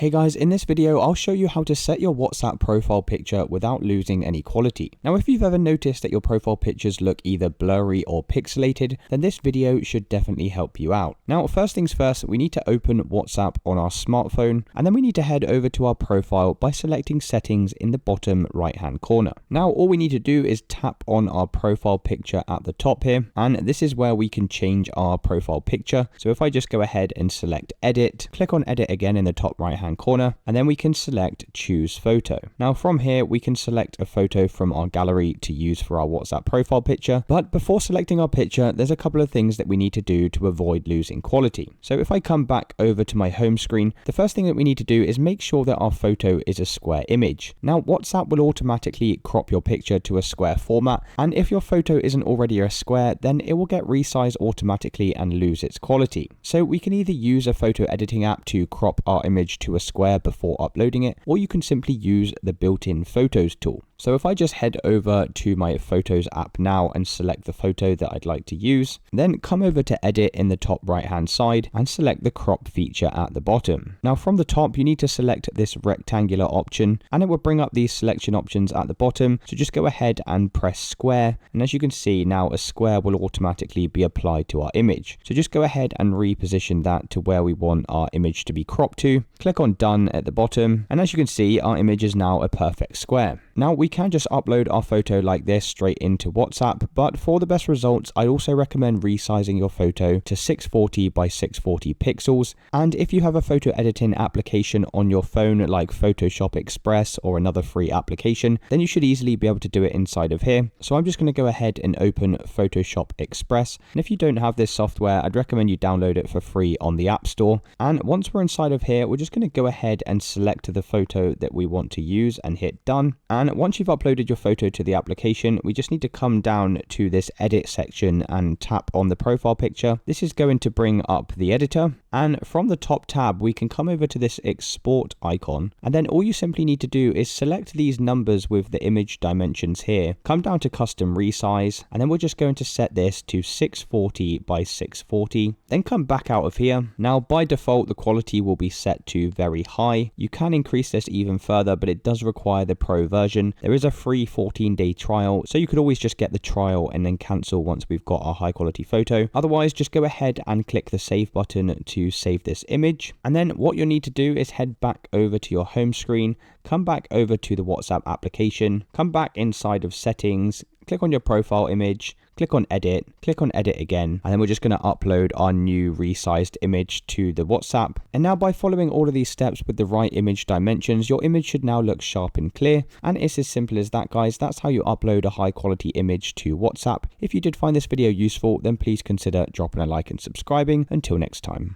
Hey guys, in this video I'll show you how to set your WhatsApp profile picture without losing any quality. Now if you've ever noticed that your profile pictures look either blurry or pixelated, then this video should definitely help you out. Now first things first, we need to open WhatsApp on our smartphone, and then we need to head over to our profile by selecting settings in the bottom right hand corner. Now all we need to do is tap on our profile picture at the top here, and this is where we can change our profile picture. So if I just go ahead and select edit, click on edit again in the top right hand corner, and then we can select choose photo. Now from here we can select a photo from our gallery to use for our WhatsApp profile picture, but before selecting our picture there's a couple of things that we need to do to avoid losing quality. So if I come back over to my home screen, the first thing that we need to do is make sure that our photo is a square image. Now WhatsApp will automatically crop your picture to a square format, and if your photo isn't already a square, then it will get resized automatically and lose its quality. So we can either use a photo editing app to crop our image to a square before uploading it, or you can simply use the built-in Photos tool. So if I just head over to my Photos app now and select the photo that I'd like to use, then come over to edit in the top right hand side and select the crop feature at the bottom. Now from the top you need to select this rectangular option, and it will bring up these selection options at the bottom. So just go ahead and press square, and as you can see now a square will automatically be applied to our image. So just go ahead and reposition that to where we want our image to be cropped to. Click on done at the bottom, and as you can see our image is now a perfect square. Now we can just upload our photo like this straight into WhatsApp, but for the best results I'd also recommend resizing your photo to 640 by 640 pixels. And if you have a photo editing application on your phone like Photoshop Express or another free application, then you should easily be able to do it inside of here. So I'm just going to go ahead and open Photoshop Express, and if you don't have this software I'd recommend you download it for free on the App Store. And once we're inside of here we're just going to go ahead and select the photo that we want to use and hit done. And once you've uploaded your photo to the application, we just need to come down to this edit section and tap on the profile picture. This is going to bring up the editor, and from the top tab we can come over to this export icon, and then all you simply need to do is select these numbers with the image dimensions here, come down to custom resize, and then we're just going to set this to 640 by 640, then come back out of here. Now by default the quality will be set to very high. You can increase this even further, but it does require the pro version. There is a free 14-day trial, so you could always just get the trial and then cancel once we've got our high quality photo. Otherwise just go ahead and click the save button to save this image, and then what you'll need to do is head back over to your home screen, come back over to the WhatsApp application, come back inside of settings, click on your profile image, click on edit again, and then we're just going to upload our new resized image to the WhatsApp. And now by following all of these steps with the right image dimensions, your image should now look sharp and clear. And it's as simple as that, guys. That's how you upload a high quality image to WhatsApp. If you did find this video useful, then please consider dropping a like and subscribing. Until next time.